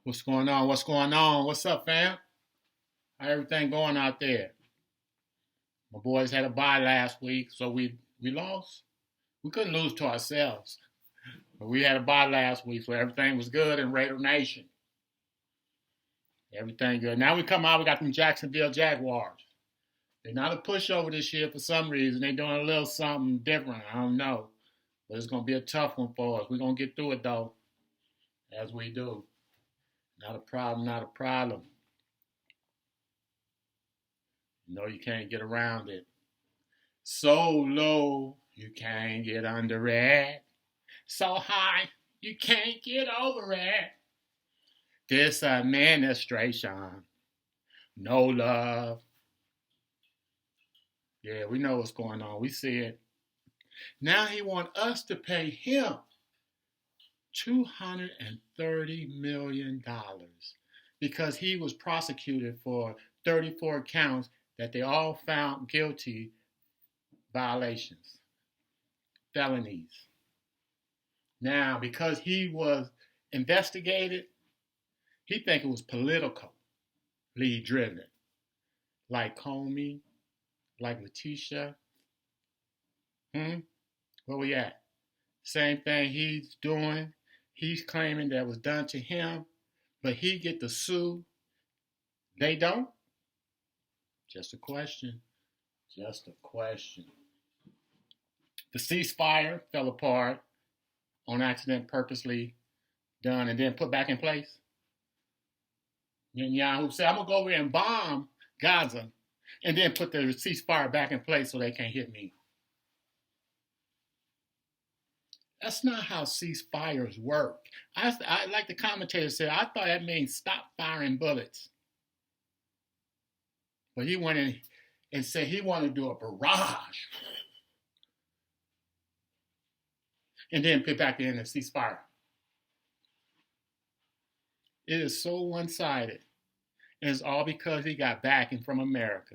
What's going on? What's going on? What's up, fam? How everything going out there? My boys had a bye last week, so we lost. We couldn't lose to ourselves, but we had a bye last week, so everything was good in Raider Nation. Everything good. Now we come out. We got them Jacksonville Jaguars. They're not a pushover this year for some reason. They're doing a little something different. I don't know, but it's gonna be a tough one for us. We're gonna get through it though, as we do. Not a problem. Not a problem. No, you can't get around it. So low, you can't get under it. So high, you can't get over it. This administration, no love. Yeah, we know what's going on. We see it. Now he wants us to pay him $230 million because he was prosecuted for 34 counts that they all found guilty violations, felonies. Now, because he was investigated, he think it was politically driven, like Comey, like Letitia. Where we at? Same thing he's doing. He's claiming that was done to him, but he get to sue. They don't? Just a question. Just a question. The ceasefire fell apart on accident, purposely done, and then put back in place. Netanyahu said, I'm going to go over here and bomb Gaza and then put the ceasefire back in place so they can't hit me. That's not how ceasefires work. I like the commentator said, I thought that means stop firing bullets. But he went in and said he wanted to do a barrage and then put back in the ceasefire. It is so one-sided. And it's all because he got backing from America.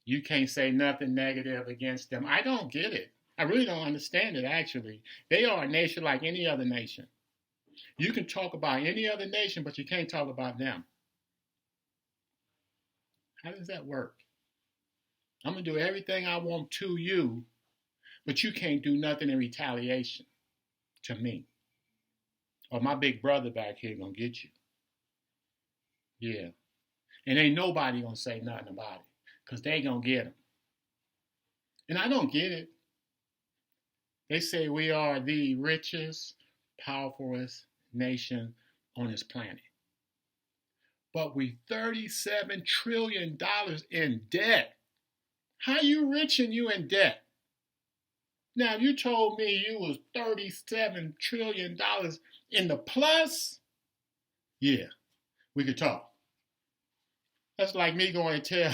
You can't say nothing negative against them. I don't get it. I really don't understand it, actually. They are a nation like any other nation. You can talk about any other nation, but you can't talk about them. How does that work? I'm going to do everything I want to you, but you can't do nothing in retaliation to me. Or my big brother back here going to get you. Yeah. And ain't nobody going to say nothing about it because they going to get them. And I don't get it. They say we are the richest, powerfulest nation on this planet. But we $37 trillion in debt. How you rich and you in debt? Now, if you told me you was $37 trillion in the plus, yeah, we could talk. That's like me going to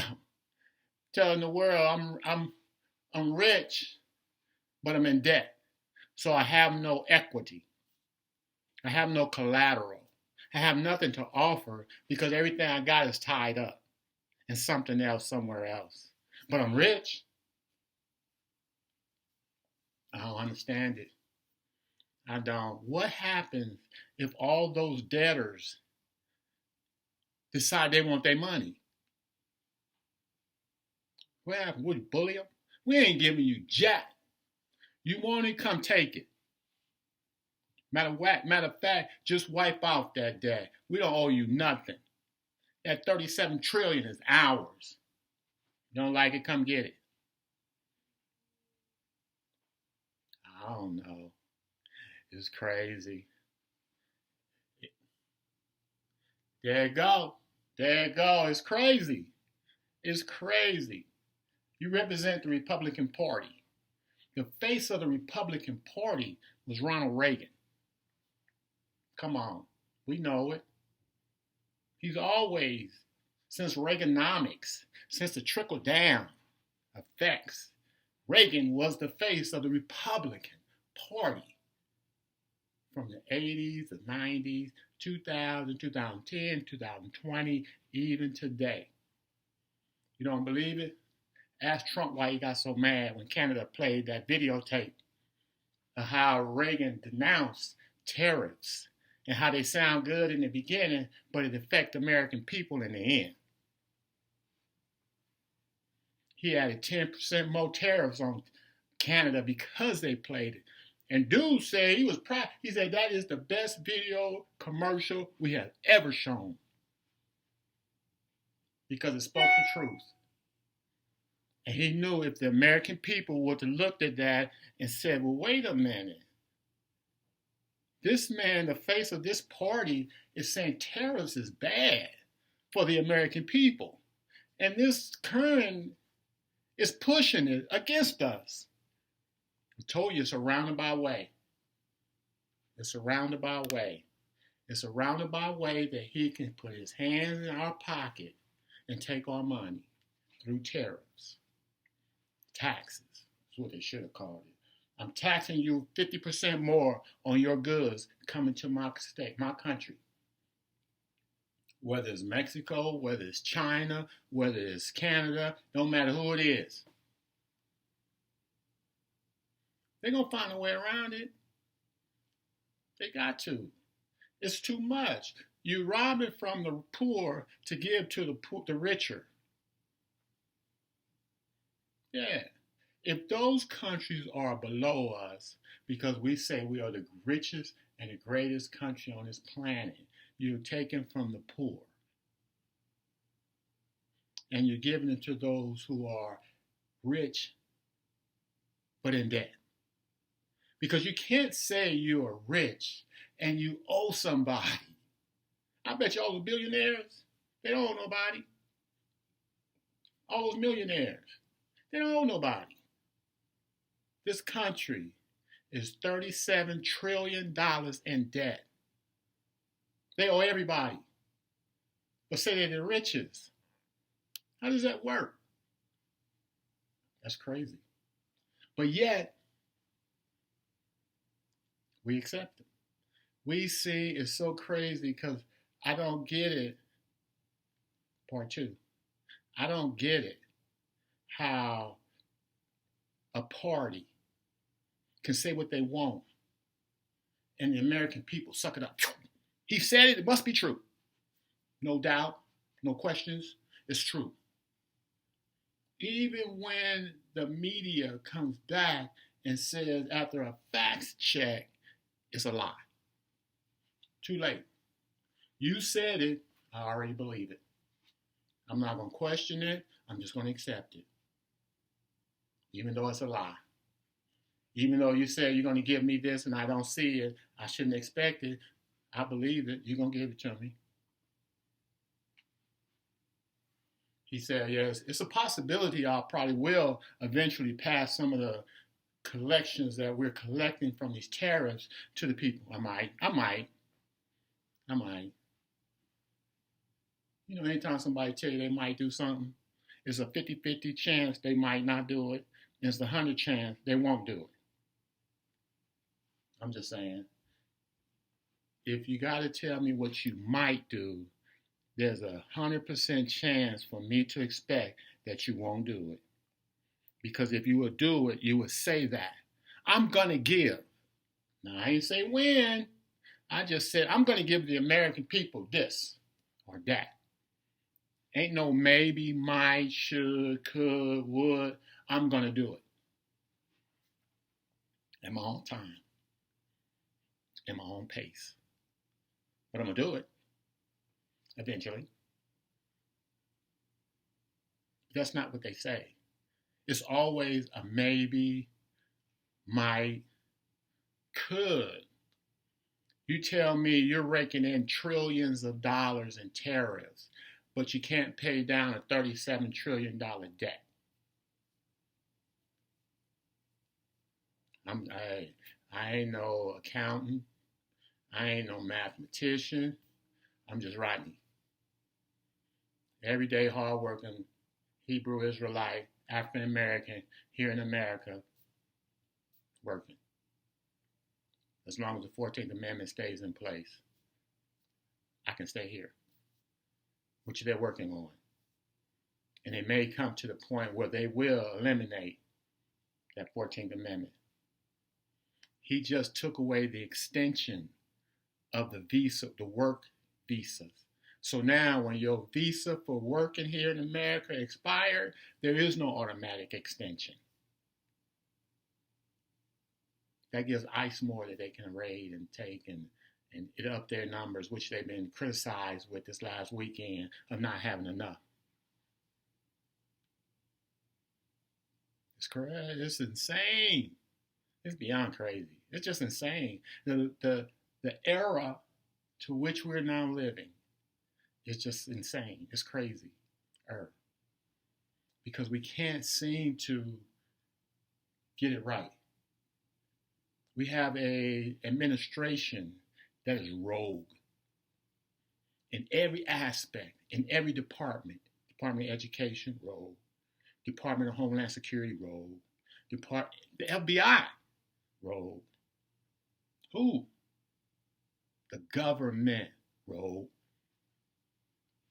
telling the world I'm rich, but I'm in debt. So I have no equity. I have no collateral. I have nothing to offer because everything I got is tied up in something else somewhere else. But I'm rich. I don't understand it. I don't. What happens if all those debtors decide they want their money? What happens? Would you bully them? We ain't giving you jack. You want it, come take it. Matter of fact, just wipe out that debt. We don't owe you nothing. That 37 trillion is ours. You don't like it, come get it. I don't know. It's crazy. There you go. There you go. It's crazy. It's crazy. You represent the Republican Party. The face of the Republican Party was Ronald Reagan. Come on. We know it. He's always, since Reaganomics, since the trickle-down effects, Reagan was the face of the Republican Party from the 80s, the 90s, 2000, 2010, 2020, even today. You don't believe it? Ask Trump why he got so mad when Canada played that videotape of how Reagan denounced tariffs and how they sound good in the beginning, but it affects American people in the end. He added 10% more tariffs on Canada because they played it. And dude said he was proud. He said that is the best video commercial we have ever shown because it spoke the truth. And he knew if the American people would have looked at that and said, well, wait a minute. This man, the face of this party, is saying tariffs is bad for the American people. And this current is pushing it against us. I told you it's a roundabout way. It's a roundabout way. It's a roundabout way that he can put his hands in our pocket and take our money through tariffs. Taxes. That's what they should have called it. I'm taxing you 50% more on your goods coming to my state, my country. Whether it's Mexico, whether it's China, whether it's Canada, no matter who it is. They're going to find a way around it. They got to. It's too much. You rob it from the poor to give to the richer. Yeah. If those countries are below us because we say we are the richest and the greatest country on this planet, you're taking from the poor. And you're giving it to those who are rich but in debt. Because you can't say you are rich and you owe somebody. I bet you all the billionaires, they don't owe nobody. All those millionaires, they don't owe nobody. This country is $37 trillion in debt. They owe everybody. But say they're the richest. How does that work? That's crazy. But yet, we accept it. We see it's so crazy because I don't get it. Part two. I don't get it how a party can say what they want and the American people suck it up. He said it, it must be true. No doubt, no questions, it's true. Even when the media comes back and says after a facts check, it's a lie. Too late. You said it, I already believe it. I'm not going to question it, I'm just going to accept it. Even though it's a lie. Even though you said you're going to give me this and I don't see it, I shouldn't expect it, I believe it, you're going to give it to me. He said, yes, it's a possibility I probably will eventually pass some of the collections that we're collecting from these tariffs to the people. I might. You know, anytime somebody tell you they might do something, it's a 50-50 chance they might not do it. And it's a 100 chance they won't do it. I'm just saying, if you got to tell me what you might do, there's a 100% chance for me to expect that you won't do it. Because if you would do it, you would say that. I'm going to give. Now, I ain't say when. I just said I'm going to give the American people this or that. Ain't no maybe, might, should, could, would. I'm going to do it. At my own time. At my own pace. But I'm going to do it. Eventually. That's not what they say. It's always a maybe, might, could. You tell me you're raking in trillions of dollars in tariffs, but you can't pay down a $37 trillion debt. I ain't no accountant. I ain't no mathematician. I'm just writing. Everyday, hardworking Hebrew Israelite, African American here in America, working. As long as the 14th Amendment stays in place, I can stay here, which they're working on. And it may come to the point where they will eliminate that 14th Amendment. He just took away the extension of the visa, the work visas. So now when your visa for working here in America expired, there is no automatic extension. That gives ICE more that they can raid and take and it up their numbers, which they've been criticized with this last weekend of not having enough. It's correct. It's insane. It's beyond crazy. It's just insane. The era to which we're now living is just insane. It's crazy. Because we can't seem to get it right. We have a administration that is rogue in every aspect, in every department. Department of Education, rogue. Department of Homeland Security, rogue. The FBI, rogue. Who? The government, rogue.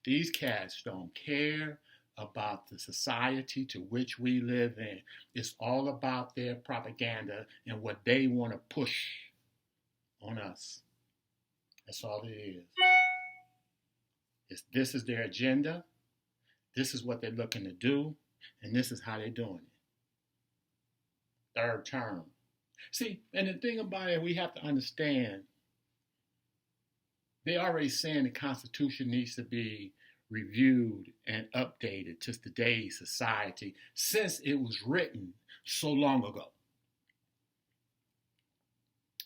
These cats don't care about the society to which we live in. It's all about their propaganda and what they want to push on us. That's all it is. This is their agenda. This is what they're looking to do. And this is how they're doing it. Third term. See, and the thing about it, we have to understand, they already saying the Constitution needs to be reviewed and updated to today's society since it was written so long ago.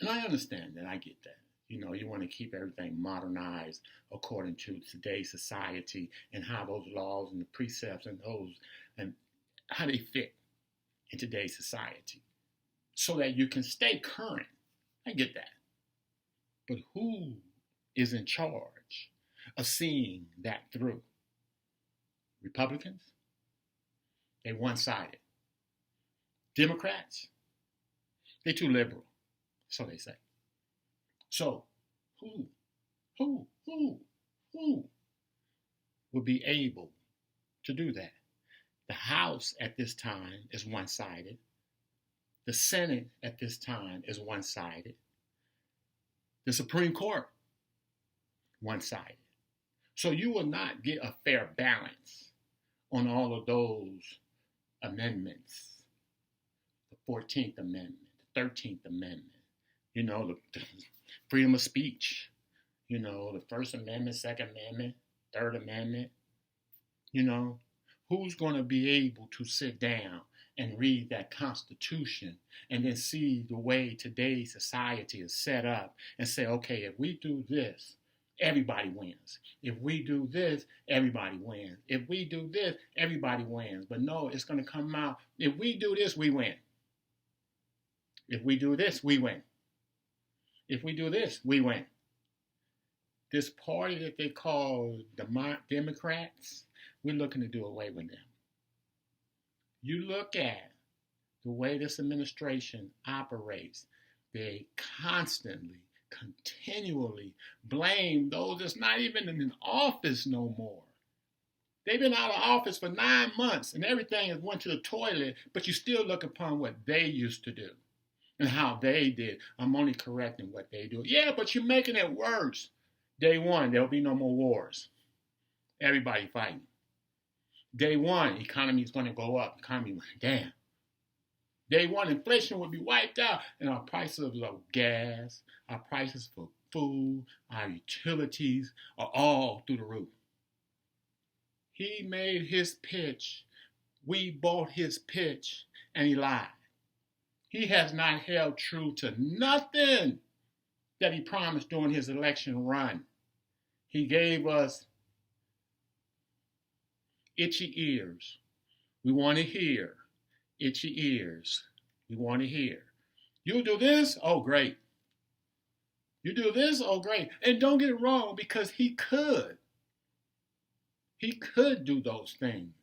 And I understand that. I get that. You know, you want to keep everything modernized according to today's society and how those laws and the precepts and how they fit in today's society so that you can stay current. I get that. But who is in charge of seeing that through? Republicans? They one-sided. Democrats? They too liberal, so they say. So, who will be able to do that? The House at this time is one-sided. The Senate at this time is one-sided. The Supreme Court, one-sided. So you will not get a fair balance on all of those amendments. The 14th Amendment, the 13th Amendment, you know, the freedom of speech, you know, the First Amendment, Second Amendment, Third Amendment, you know. Who's going to be able to sit down and read that Constitution and then see the way today's society is set up and say, okay, if we do this, everybody wins. If we do this, everybody wins. If we do this, everybody wins. But no, it's going to come out, if we do this, we win. If we do this, we win. If we do this, we win. This party that they call the Democrats, we're looking to do away with them. You look at the way this administration operates, they constantly, continually blame those that's not even in office no more. They've been out of office for 9 months and everything has went to the toilet, but you still look upon what they used to do and how they did. I'm only correcting what they do. Yeah, but you're making it worse. Day one, there'll be no more wars. Everybody fighting. Day one, economy is going to go up. Economy went down. Day one, inflation will be wiped out, and our prices of gas, our prices for food, our utilities are all through the roof. He made his pitch. We bought his pitch, and he lied. He has not held true to nothing that he promised during his election run. He gave us itchy ears. We want to hear. Itchy ears. We want to hear. You do this? Oh, great. You do this? Oh, great. And don't get it wrong, because he could. He could do those things.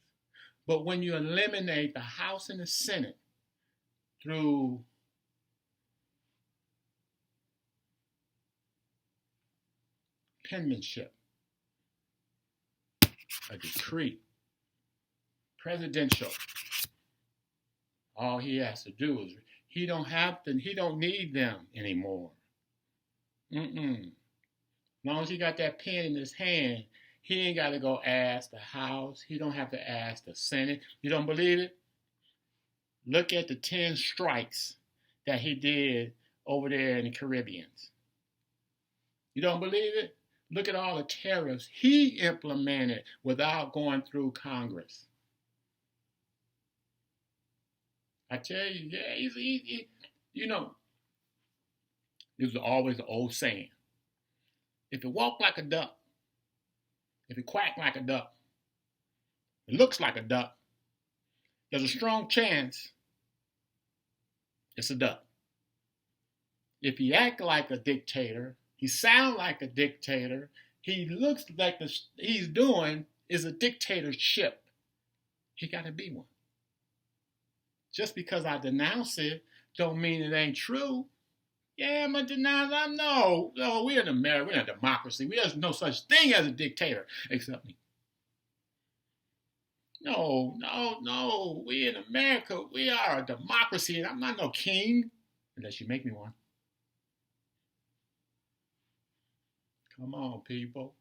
But when you eliminate the House and the Senate through penmanship, a decree, presidential, all he has to do is, he don't need them anymore. As long as he got that pen in his hand, he ain't got to go ask the House. He don't have to ask the Senate. You don't believe it? Look at the 10 strikes that he did over there in the Caribbean. You don't believe it? Look at all the tariffs he implemented without going through Congress. I tell you, yeah, you know, this was always an old saying. If it walk like a duck, if it quack like a duck, it looks like a duck, there's a strong chance it's a duck. If he act like a dictator, he sound like a dictator, he looks like he's doing is a dictatorship, he got to be one. Just because I denounce it don't mean it ain't true. Yeah, I'm a denouncer. No, we're in America. We're in a democracy. There's no such thing as a dictator, except me. No. We in America, we are a democracy, and I'm not no king, unless you make me one. Come on, people.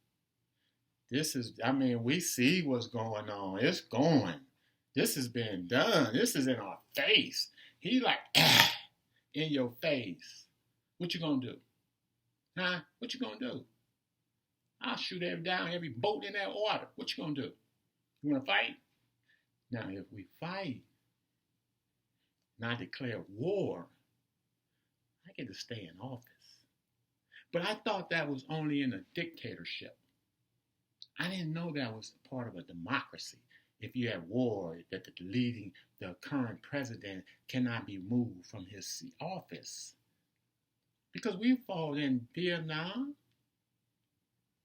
We see what's going on. It's going. This has been done. This is in our face. He like, in your face. What you gonna do? Huh? What you gonna do? I'll shoot down every boat in that water. What you gonna do? You wanna fight? Now, if we fight, not declare war, I get to stay in office. But I thought that was only in a dictatorship. I didn't know that was part of a democracy. If you have war, that the current president cannot be moved from his office. Because we fought in Vietnam.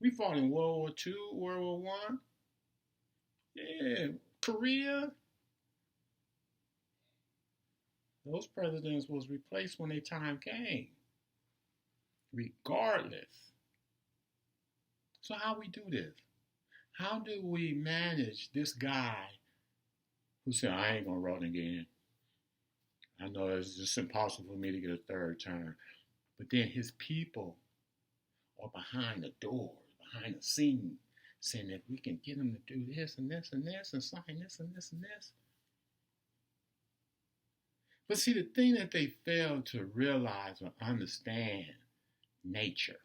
We fought in World War II, World War I. Yeah, Korea. Those presidents was replaced when their time came. Regardless. So how we do this? How do we manage this guy who said, I ain't going to run again? I know it's just impossible for me to get a third term. But then his people are behind the doors, behind the scenes, saying that we can get him to do this and this and this and sign this and this and this. But see, the thing that they fail to realize or understand, nature.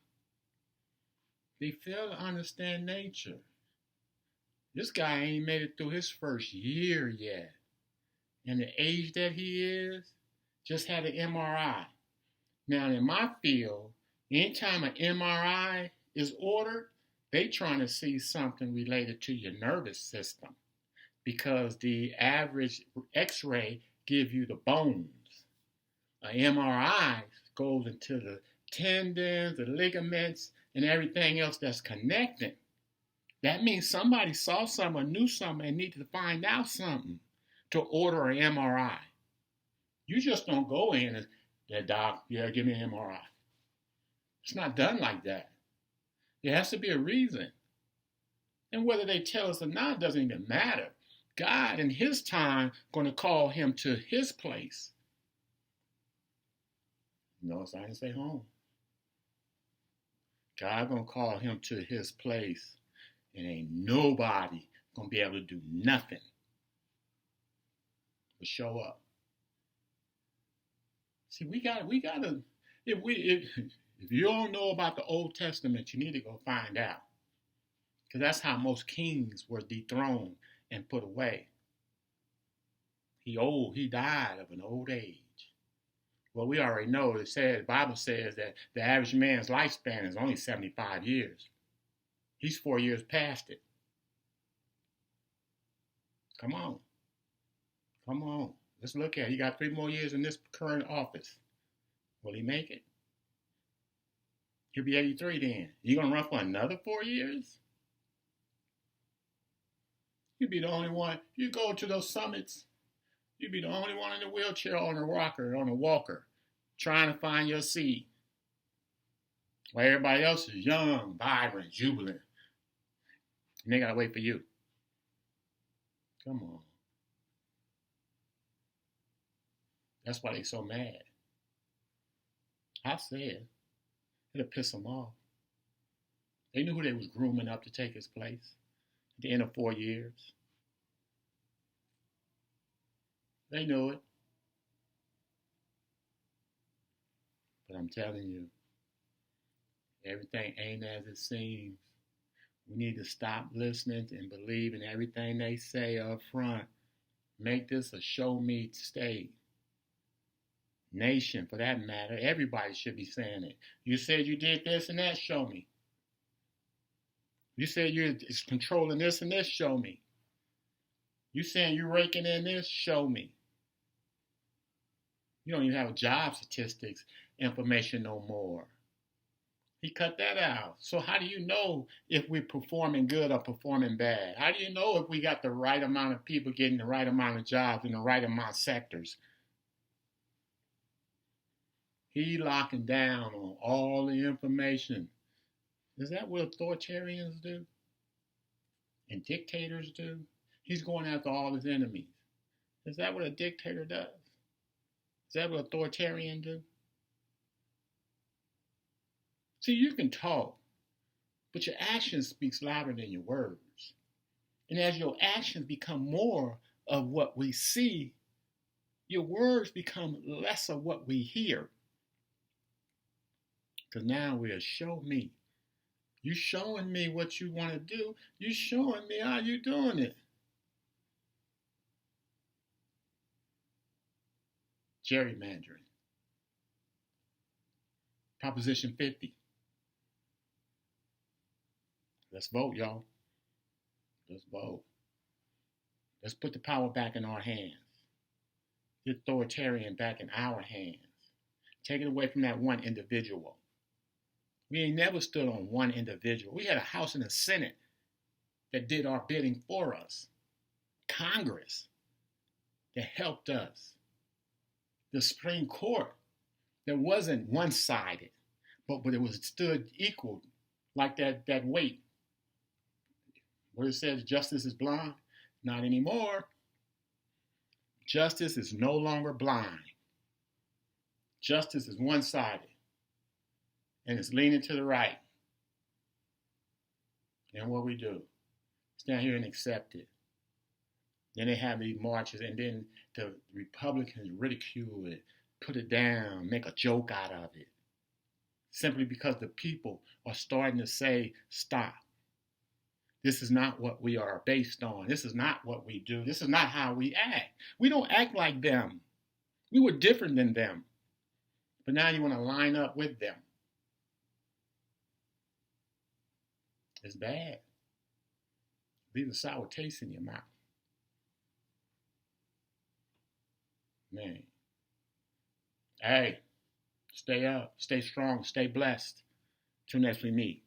They fail to understand nature. This guy ain't made it through his first year yet. And the age that he is, just had an MRI. Now, in my field, anytime an MRI is ordered, they trying to see something related to your nervous system, because the average X-ray gives you the bones. An MRI goes into the tendons, the ligaments, and everything else that's connected. That means somebody saw something or knew something and needed to find out something to order an MRI. You just don't go in and, yeah, doc, yeah, give me an MRI. It's not done like that. There has to be a reason. And whether they tell us or not doesn't even matter. God, in his time, going to call him to his place. Notice I didn't say home. God going to call him to his place. And ain't nobody going to be able to do nothing but show up. See, we gotta, if you don't know about the Old Testament, you need to go find out. Because that's how most kings were dethroned and put away. He died of an old age. Well, we already know, the Bible says that the average man's lifespan is only 75 years. He's 4 years past it. Come on. Let's look at it. He got 3 more years in this current office. Will he make it? He'll be 83 then. You going to run for another 4 years? You'll be the only one. You go to those summits, you'll be the only one in the wheelchair, on a rocker, on a walker, trying to find your seat. While everybody else is young, vibrant, jubilant. And they got to wait for you. Come on. That's why they so mad. I said, it'll piss them off. They knew who they was grooming up to take his place at the end of 4 years. They knew it. But I'm telling you, everything ain't as it seems. We need to stop listening and believing everything they say up front. Make this a show me state. Nation, for that matter, everybody should be saying it. You said you did this and that, show me. You said you're controlling this and this, show me. You saying you're raking in this, show me. You don't even have job statistics information no more. He cut that out. So how do you know if we're performing good or performing bad? How do you know if we got the right amount of people getting the right amount of jobs in the right amount of sectors? He locking down on all the information. Is that what authoritarians do? And dictators do? He's going after all his enemies. Is that what a dictator does? Is that what authoritarians do? See, you can talk, but your actions speaks louder than your words. And as your actions become more of what we see, your words become less of what we hear. Because now we're show me. You showing me what you want to do. You showing me how you doing it. Gerrymandering. Proposition 50. Let's vote, y'all. Let's vote. Let's put the power back in our hands. The authoritarian back in our hands. Take it away from that one individual. We ain't never stood on one individual. We had a House and a Senate that did our bidding for us. Congress that helped us. The Supreme Court that wasn't one-sided, but it was stood equal, like that weight. Where it says justice is blind, not anymore. Justice is no longer blind. Justice is one-sided. And it's leaning to the right. And what we do? Stand here and accept it. Then they have these marches, and then the Republicans ridicule it, put it down, make a joke out of it. Simply because the people are starting to say, stop. This is not what we are based on. This is not what we do. This is not how we act. We don't act like them. We were different than them. But now you want to line up with them. It's bad. Leave a sour taste in your mouth. Man. Hey, stay up, stay strong, stay blessed. Till next we meet.